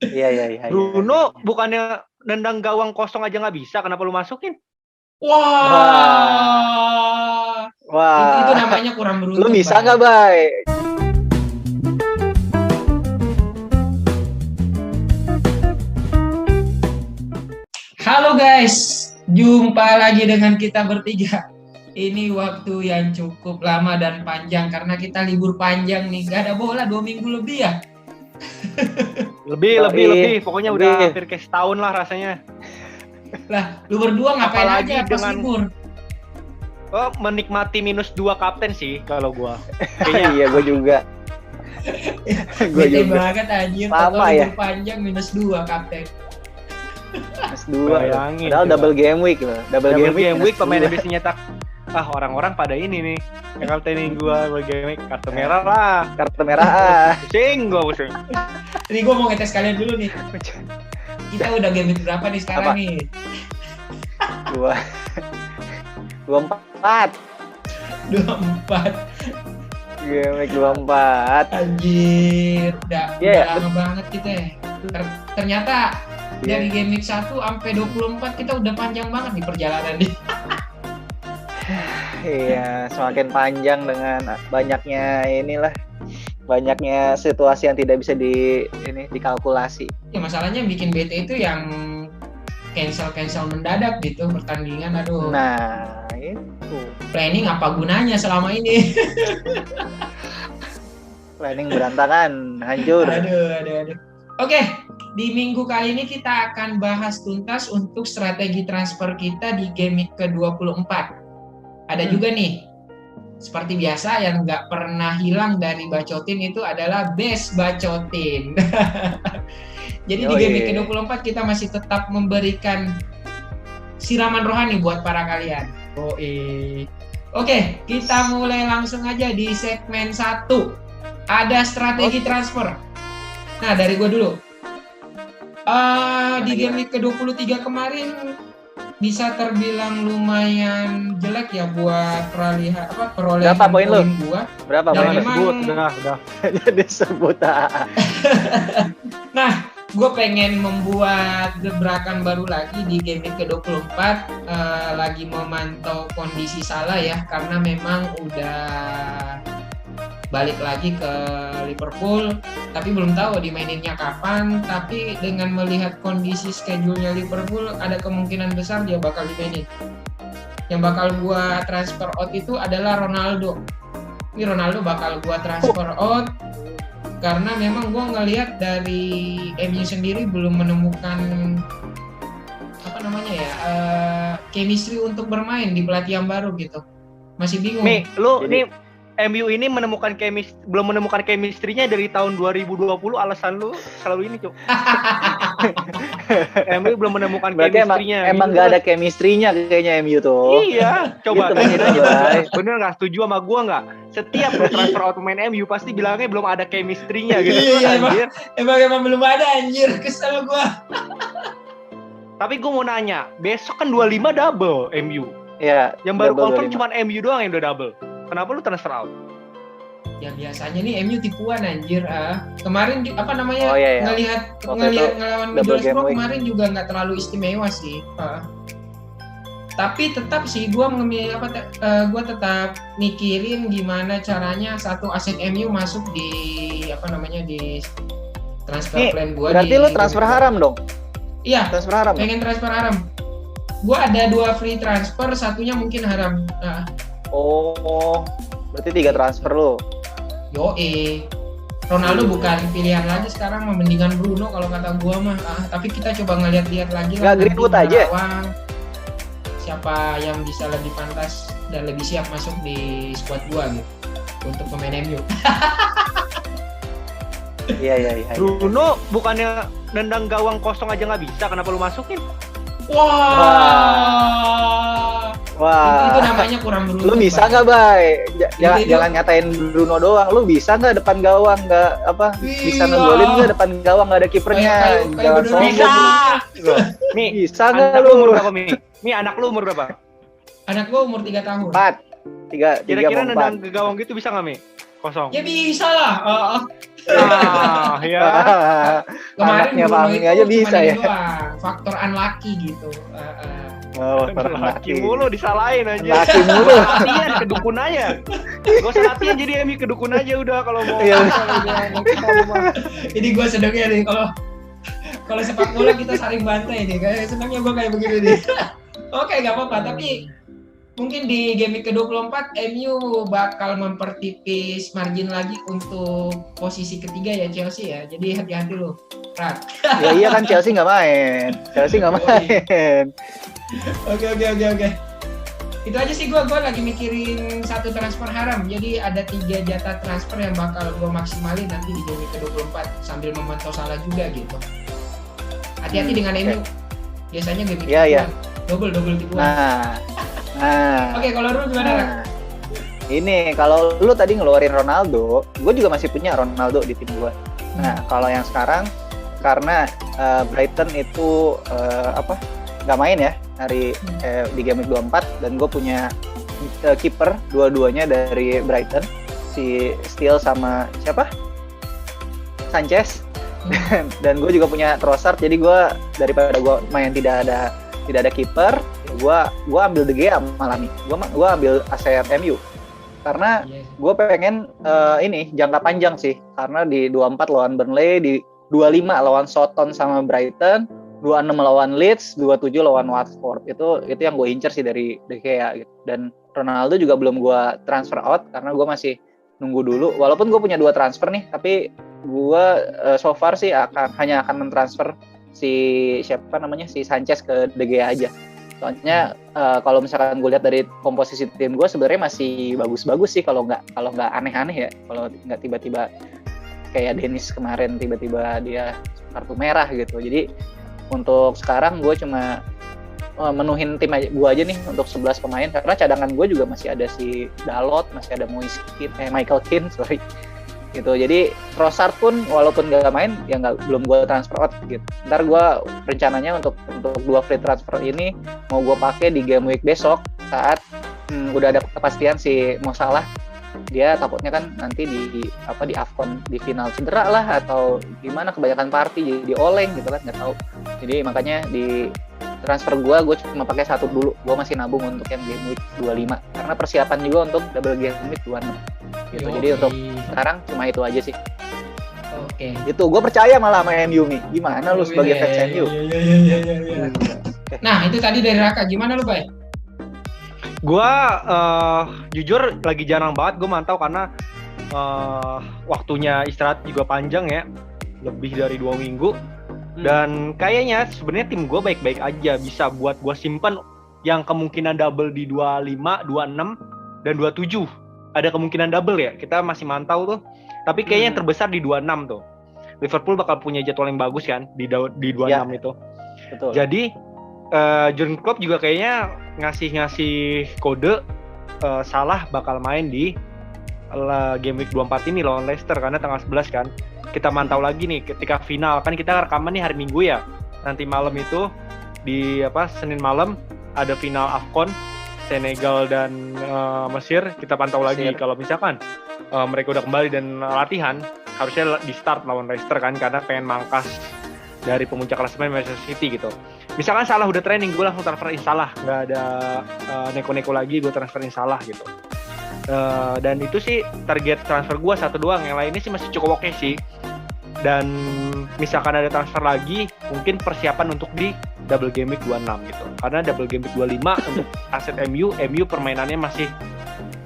Iya. Bruno bukannya nendang gawang kosong aja nggak bisa, kenapa lu masukin? Wah. Itu namanya kurang beruntung. Lu bisa nggak, Bay? Halo guys, jumpa lagi dengan kita bertiga. Ini waktu yang cukup lama dan panjang karena kita libur panjang nih. Gak ada bola 2 minggu lebih ya. Lebih. Pokoknya udah hampir kayak setahun lah rasanya. Lah, lu berdua ngapain Apalagi aja pas libur? Oh, menikmati -2 kapten sih kalau gua. Iya, gua juga. Bete banget anjir. Sama ya. Libur panjang -2 kapten. -2. Padahal double game week loh. Double game week pemain habis nyetak. Orang-orang pada ini nih. Yang kaptenin gua double game week, kartu merah lah. Kartu merah. Pusing. Ini gua mau ngetes kalian dulu nih. Kita udah game week berapa nih sekarang nih? 24. Game week 24. Anjir, udah lama banget kita ya. Ternyata dari game week 1 sampai 24 kita udah panjang banget nih perjalanan nih. Iya, semakin panjang dengan banyaknya situasi yang tidak bisa dikalkulasi. Ya masalahnya bikin bete itu yang cancel mendadak gitu pertandingan, aduh. Nah, itu. Planning apa gunanya selama ini? Planning berantakan, hancur. Aduh. Oke, di minggu kali ini kita akan bahas tuntas untuk strategi transfer kita di game week ke-24. Ada juga nih, seperti biasa yang nggak pernah hilang dari Bacotin itu adalah best Bacotin. Jadi di game week ke-24 kita masih tetap memberikan siraman rohani buat para kalian. Oke, kita mulai langsung aja di segmen 1. Ada strategi transfer. Nah, dari gue dulu. Di game week ke-23 kemarin bisa terbilang lumayan jelek ya buat perolehan berapa poin lu? Gua. Berapa poin disebut? Udah. Disebut. Nah, gue pengen membuat gebrakan baru lagi di game week ke-24. Lagi memantau kondisi Salah ya, karena memang udah balik lagi ke Liverpool, tapi belum tahu dimaininnya kapan. Tapi dengan melihat kondisi schedule-nya Liverpool, ada kemungkinan besar dia bakal dimainin. Yang bakal gua transfer out itu adalah Ronaldo. Ini Ronaldo bakal gua transfer out karena memang gua ngelihat dari MU sendiri belum menemukan chemistry untuk bermain di pelatih yang baru gitu. Masih bingung. MU ini belum menemukan chemistry-nya dari tahun 2020, alasan lu selalu ini, Cuk. MU belum menemukan chemistry-nya. Emang gak ada chemistry-nya kayaknya MU tuh. Iya, coba gitu. Bener enggak setuju sama gua enggak? Setiap transfer out pemain MU pasti bilangnya belum ada chemistry-nya gitu. Iya, emang belum ada anjir, kesel gua. Tapi gua mau nanya, besok kan 25 double MU. Iya. Yang baru confirm cuma MU doang yang udah double. Kenapa lu transfer out? Ya biasanya nih MU tipuan anjir. Kemarin ngelihat ngelawan Middlesbrough kemarin juga nggak terlalu istimewa sih. Tapi tetap sih gue tetap mikirin gimana caranya satu aset MU masuk di di transfer plan gue. Berarti lu transfer haram dong? Iya. Transfer haram. Pengen transfer haram. Gue ada 2 free transfer, satunya mungkin haram. Oh, berarti 3 transfer lo. Ronaldo bukan pilihan lagi sekarang, mendingan Bruno kalau kata gua mah. Tapi kita coba ngeliat-lihat lagi lah. Nggak Greenwood aja. Siapa yang bisa lebih pantas dan lebih siap masuk di squad gua gitu untuk pemain MU. Iya. Bruno bukannya nendang gawang kosong aja nggak bisa, kenapa lu masukin? Wah. Itu namanya kurang beruntung. Lu bisa nggak, Bay? Jangan ngatain Bruno doang. Lu bisa nggak depan gawang bisa nongolin nggak depan gawang nggak ada kipernya? Jangan sombong. Bisa nggak lu? Umur berapa, Mi? Mi, anak lu umur berapa? Anak gua umur 3 tahun. 4. Kira-kira nendang ke gawang gitu bisa nggak, Mi? Kosong. Ya bisa lah. Ya. Kemarin Anaknya Bruno Fahmi itu aja cuma bisa ini ya. doang, faktor unlucky gitu. Oh, Laki mulu disalahin aja. Laki mulu. Gak usah latihan, kedukun aja. Gak usah latihan jadi MU, kedukun aja udah kalau mau. Iya. Jadi gue sedangnya nih kalau sepak bola kita saling bantai nih, kayak senangnya gue kayak begini nih. Oke, nggak apa-apa, tapi mungkin di game week ke-24 MU bakal mempertipis margin lagi untuk posisi ketiga ya Chelsea ya. Jadi hati-hati loh, Rat. Ya iya kan Chelsea nggak main. Oke. Itu aja sih gue lagi mikirin satu transfer haram. Jadi ada 3 jatah transfer yang bakal gue maksimalin nanti di game week ke-24 sambil memantau Salah juga gitu. Hati-hati dengan MU. Biasanya game week Iya. double tipuan. Nah. Oke, kalau lu gimana? Rat? Ini kalau lu tadi ngeluarin Ronaldo, gue juga masih punya Ronaldo di tim gue. Nah, kalau yang sekarang karena Brighton itu nggak main ya di game week 24 dan gue punya kiper dua-duanya dari Brighton, si Steele sama siapa? Sanchez. Dan gue juga punya Trossard, jadi gue daripada gue main tidak ada kiper, gue ambil De Gea malam nih. Gue ambil ACR MU karena gue pengen ini jangka panjang sih, karena di 24 lawan Burnley, di 25 lawan Southampton sama Brighton, 26 lawan Leeds, 27 lawan Watford. Itu yang gue incer sih dari De Gea gitu. Dan Ronaldo juga belum gue transfer out karena gue masih nunggu dulu. Walaupun gue punya 2 transfer nih, tapi gue so far sih hanya akan mentransfer si Sanchez ke De Gea aja. Soalnya kalau misalkan gue lihat dari komposisi tim gue sebenarnya masih bagus-bagus sih, kalau nggak aneh-aneh ya, kalau nggak tiba-tiba kayak Dennis kemarin tiba-tiba dia kartu merah gitu. Jadi untuk sekarang gue cuma menuhin tim gue aja nih untuk 11 pemain, karena cadangan gue juga masih ada si Dalot, masih ada Michael Keane gitu. Jadi Trossard pun walaupun nggak main ya belum gue transfer out gitu. Ntar gue rencananya untuk 2 free transfer ini mau gue pakai di game week besok saat udah ada kepastian si Mo Salah, dia takutnya kan nanti di AFCON di final cedera lah atau gimana, kebanyakan party jadi oleng gitu kan, nggak tahu. Jadi makanya di transfer gue cuma pakai 1 dulu. Gue masih nabung untuk yang game week 25 karena persiapan juga untuk double game week 26 gitu. Jadi untuk sekarang cuma itu aja sih. Oke. Itu gue percaya malah sama MU nih. Gimana lu sebagai fans MU? Iya. Nah, itu tadi dari Raka. Gimana lu, Bay? Gua jujur lagi jarang banget gue mantau karena waktunya istirahat juga panjang ya, lebih dari 2 minggu. Dan kayaknya sebenarnya tim gue baik-baik aja, bisa buat gue simpen yang kemungkinan double di 25, 26 dan 27. Ada kemungkinan double ya, kita masih mantau tuh. Tapi kayaknya yang terbesar di 26 tuh. Liverpool bakal punya jadwal yang bagus kan di 26 ya, itu. Betul. Jadi Jurgen Klopp juga kayaknya ngasih kode Salah bakal main di game week 24 ini lawan Leicester karena tanggal 11 kan. Kita mantau lagi nih ketika final, kan kita rekaman nih hari Minggu ya. Nanti malam itu di Senin malam ada final AFCON Senegal dan Mesir. Kita pantau lagi kalau misalkan mereka udah kembali dan latihan, harusnya di start lawan Leicester kan, karena pengen mangkas dari pemuncak klasemen Manchester City gitu. Misalkan Salah udah training, gue langsung transferin Salah, nggak ada neko-neko lagi, gue transferin Salah gitu. Dan itu sih target transfer gue 1 doang, yang lainnya sih masih cukup oke sih. Dan misalkan ada transfer lagi, mungkin persiapan untuk di double game week 26 gitu. Karena double game week 25 untuk aset MU permainannya masih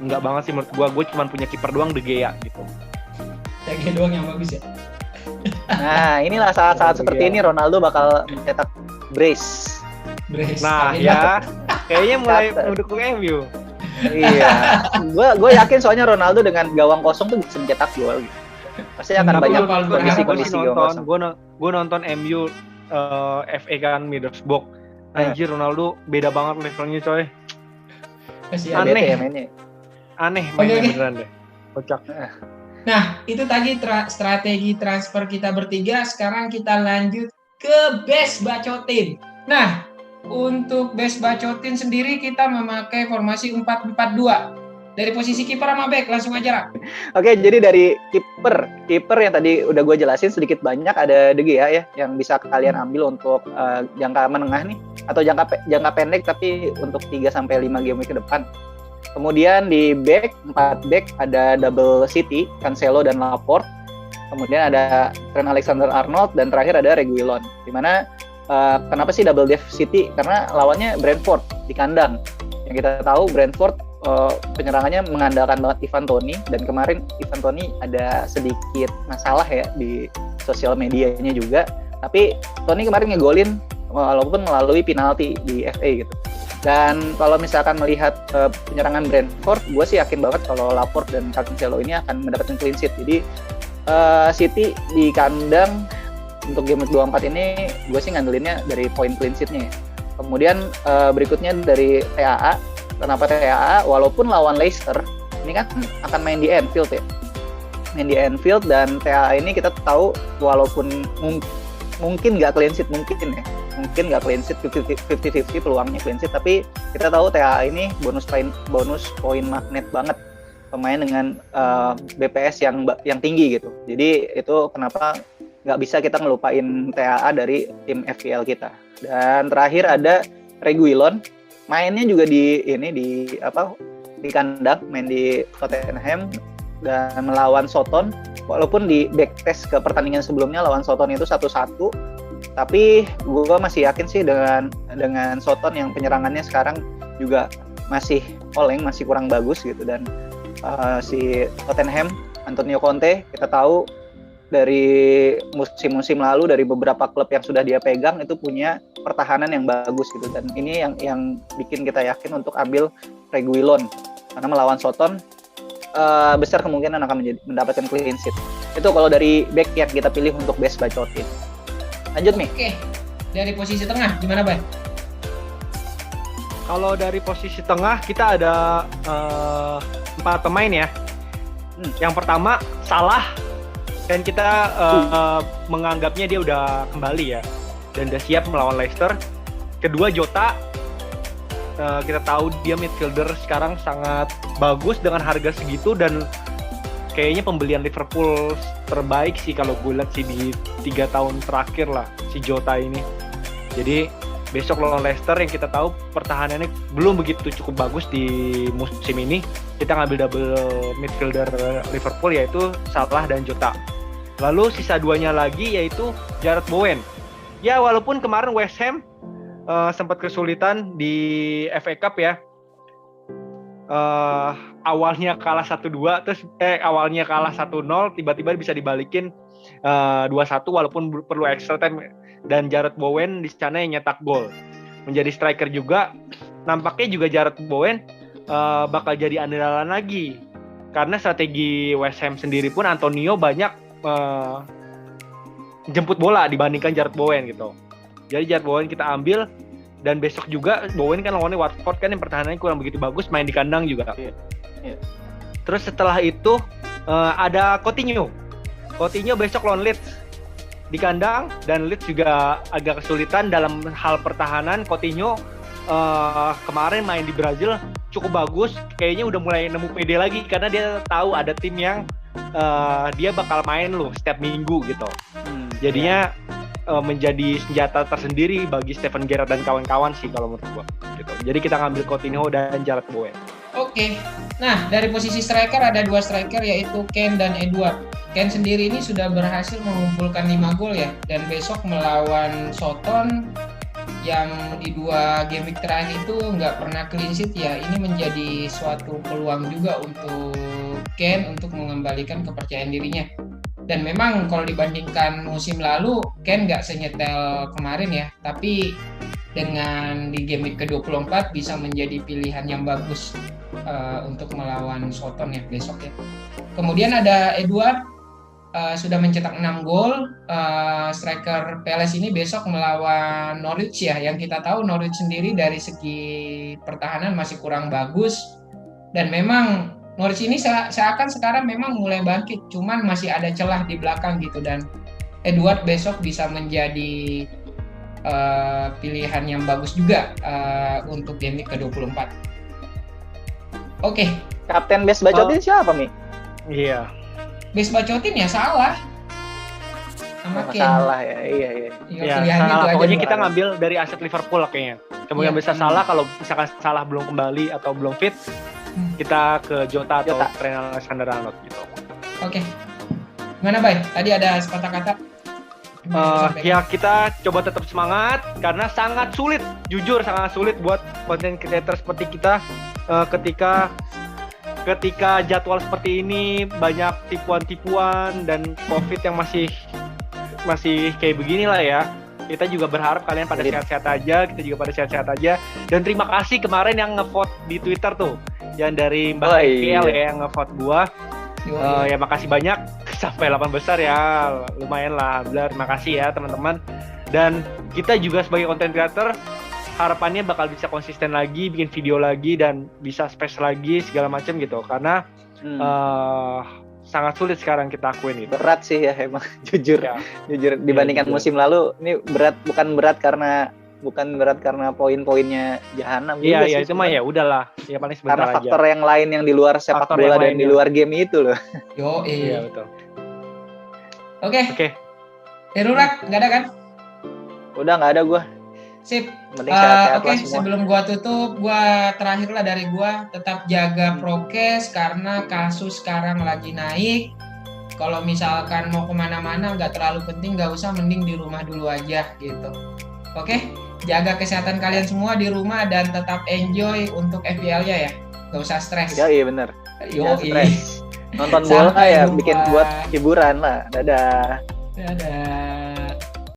enggak banget sih menurut gue cuma punya kiper doang, De Gea gitu. De Gea doang yang bagus ya. Nah, inilah saat-saat seperti ini Ronaldo bakal mencetak brace. Nah, ya kayaknya mulai mendukung MU. Iya, gue yakin soalnya Ronaldo dengan gawang kosong tuh bisa mencetak gol. Pasti akan banyak kondisi gawang kosong. Gue nonton MU FA kan Middlesbrough. Anjir, Ronaldo beda banget levelnya coy. Aneh ya mainnya. Aneh mainnya beneran deh. Kocak. Nah, itu tadi strategi transfer kita bertiga. Sekarang kita lanjut ke best bacotin. Nah, untuk best bacotin sendiri kita memakai formasi 4-4-2. Dari posisi kiper sama back langsung aja, Rak. Oke, jadi dari kiper yang tadi udah gue jelasin sedikit banyak, ada De Gea ya yang bisa kalian ambil untuk jangka menengah nih, atau jangka pendek tapi untuk 3 sampai 5 game week ke depan. Kemudian di 4 back ada double City, Cancelo dan Laporte. Kemudian ada Trent Alexander-Arnold dan terakhir ada Reguilon. Dimana kenapa sih double def City? Karena lawannya Brentford di kandang. Yang kita tahu Brentford penyerangannya mengandalkan banget Ivan Toney, dan kemarin Ivan Toney ada sedikit masalah ya di sosial medianya juga, tapi Toney kemarin ngegolin walaupun melalui penalti di FA gitu. Dan kalau misalkan melihat penyerangan Brentford, gue sih yakin banget kalau Laporte dan Cancelo ini akan mendapatkan clean sheet. Jadi City di kandang untuk game 24 ini gue sih ngandelinnya dari poin clean sheet-nya ya. Kemudian berikutnya dari TAA. Kenapa TAA? Walaupun lawan Leicester, ini kan akan main di Anfield ya. Main di Anfield, dan TAA ini kita tahu walaupun mungkin nggak clean sheet, mungkin nggak clean sheet, 50-50 peluangnya clean sheet, tapi kita tahu TAA ini bonus poin magnet banget, pemain dengan BPS yang tinggi gitu. Jadi itu kenapa nggak bisa kita ngelupain TAA dari tim FPL kita. Dan terakhir ada Reguilon. Mainnya juga di kandang, main di Tottenham dan melawan Soton. Walaupun di backtest ke pertandingan sebelumnya lawan Soton itu 1-1, tapi gue masih yakin sih dengan Soton yang penyerangannya sekarang juga masih oleng, masih kurang bagus gitu. Dan si Tottenham, Antonio Conte, kita tahu dari musim-musim lalu dari beberapa klub yang sudah dia pegang itu punya pertahanan yang bagus gitu, dan ini yang bikin kita yakin untuk ambil Reguilon, karena melawan Soton besar kemungkinan akan mendapatkan clean sheet. Itu kalau dari back yang kita pilih untuk best bacotin. Lanjut Mi. Oke, dari posisi tengah gimana, Bay? Kalau dari posisi tengah kita ada 4 pemain ya. Yang pertama Salah, dan kita menganggapnya dia udah kembali ya, dan udah siap melawan Leicester. Kedua Jota, kita tahu dia midfielder sekarang sangat bagus dengan harga segitu, dan kayaknya pembelian Liverpool terbaik sih kalau gue lihat sih di 3 tahun terakhir lah si Jota ini. Jadi besok lawan Leicester yang kita tahu pertahanannya belum begitu cukup bagus di musim ini, kita ngambil double midfielder Liverpool yaitu Salah dan Jota. Lalu sisa 2-nya lagi yaitu Jarrod Bowen. Ya walaupun kemarin West Ham sempat kesulitan di FA Cup ya. Awalnya kalah 1-2, terus awalnya kalah 1-0, tiba-tiba bisa dibalikin 2-1 walaupun perlu extra time, dan Jarrod Bowen di sana yang nyetak gol. Menjadi striker juga. Nampaknya juga Jarrod Bowen bakal jadi andalan lagi. Karena strategi West Ham sendiri pun Antonio banyak jemput bola dibandingkan Jarrod Bowen gitu. Jadi Jarrod Bowen kita ambil, dan besok juga Bowen kan lawannya Watford kan yang pertahanannya kurang begitu bagus, main di kandang juga. Yeah. Terus setelah itu ada Coutinho besok lawan Leeds di kandang, dan Leeds juga agak kesulitan dalam hal pertahanan. Coutinho kemarin main di Brazil cukup bagus, kayaknya udah mulai nemu pede lagi karena dia tahu ada tim yang dia bakal main loh setiap minggu gitu. Jadinya menjadi senjata tersendiri bagi Steven Gerrard dan kawan-kawan sih kalau menurut gua gitu. Jadi kita ngambil Coutinho dan Jarrod Bowen. Oke. Nah, dari posisi striker ada 2 striker yaitu Kane dan Edouard. Kane sendiri ini sudah berhasil mengumpulkan 5 gol ya, dan besok melawan Soton yang di 2 game week terakhir itu nggak pernah clean sheet ya. Ini menjadi suatu peluang juga untuk Kane untuk mengembalikan kepercayaan dirinya. Dan memang kalau dibandingkan musim lalu, Kane nggak senyetel kemarin ya, tapi dengan di game week ke-24 bisa menjadi pilihan yang bagus untuk melawan Soton ya besok ya. Kemudian ada Edouard, sudah mencetak 6 gol. Striker Palace ini besok melawan Norwich ya, yang kita tahu Norwich sendiri dari segi pertahanan masih kurang bagus, dan memang Norwich ini seakan sekarang memang mulai bangkit, cuman masih ada celah di belakang gitu, dan Edouard besok bisa menjadi pilihan yang bagus juga untuk game week ke-24. Oke. Kapten best bacotin siapa, Mi? Iya. Base bacotin ya salah. Sama Kane. Masalah ya, iya. Iya, Ya, pilihannya salah. itu aja. Pokoknya dua. kita ngambil dari aset Liverpool kayaknya. Kemungkinan Iya. besar salah kalau misalkan salah belum kembali atau belum fit, kita ke Jota atau Jota. Trent Alexander-Arnold gitu. Oke. Gimana, Bay? Tadi ada sepatah kata. Ya kita coba tetap semangat karena sangat sulit, jujur sangat sulit buat content creator seperti kita ketika jadwal seperti ini, banyak tipuan-tipuan dan COVID yang masih kayak beginilah ya. Kita juga berharap kalian pada sehat-sehat aja, kita juga pada sehat-sehat aja. Dan terima kasih kemarin yang ngevote di Twitter tuh, yang dari Mbak IPL ya yang ngevote gua. Ya makasih banyak, sampai 8 besar ya, lumayan lah. Terima kasih ya teman-teman. Dan kita juga sebagai content creator harapannya bakal bisa konsisten lagi, bikin video lagi dan bisa space lagi segala macam gitu. Karena sangat sulit sekarang kita akuin itu. Berat sih ya emang, jujur. Ya. Jujur dibandingkan jujur. musim lalu, ini bukan berat karena poin-poinnya jahanam. Iya, juga ya sih itu mah sebenarnya. ya udahlah, ya paling sebentar Karena aja. faktor yang lain yang di luar sepak Faktor bola yang dan di lainnya. luar game itu loh. Yo, Iya betul. Oke. Oke. Darurat nggak ada kan? Udah nggak ada gue. Sip. Penting sehat-sehat Oke, lah semua. sebelum gua tutup, terakhir lah dari gua tetap jaga prokes karena kasus sekarang lagi naik. Kalau misalkan mau kemana-mana nggak terlalu penting, nggak usah, mending di rumah dulu aja gitu. Oke, jaga kesehatan kalian semua di rumah dan tetap enjoy untuk FPL-nya ya, nggak usah stres. Ya iya bener. Yo, Jangan stres. Nonton bola Sampai ya jumpa. bikin buat hiburan lah. Dadah. Dadah.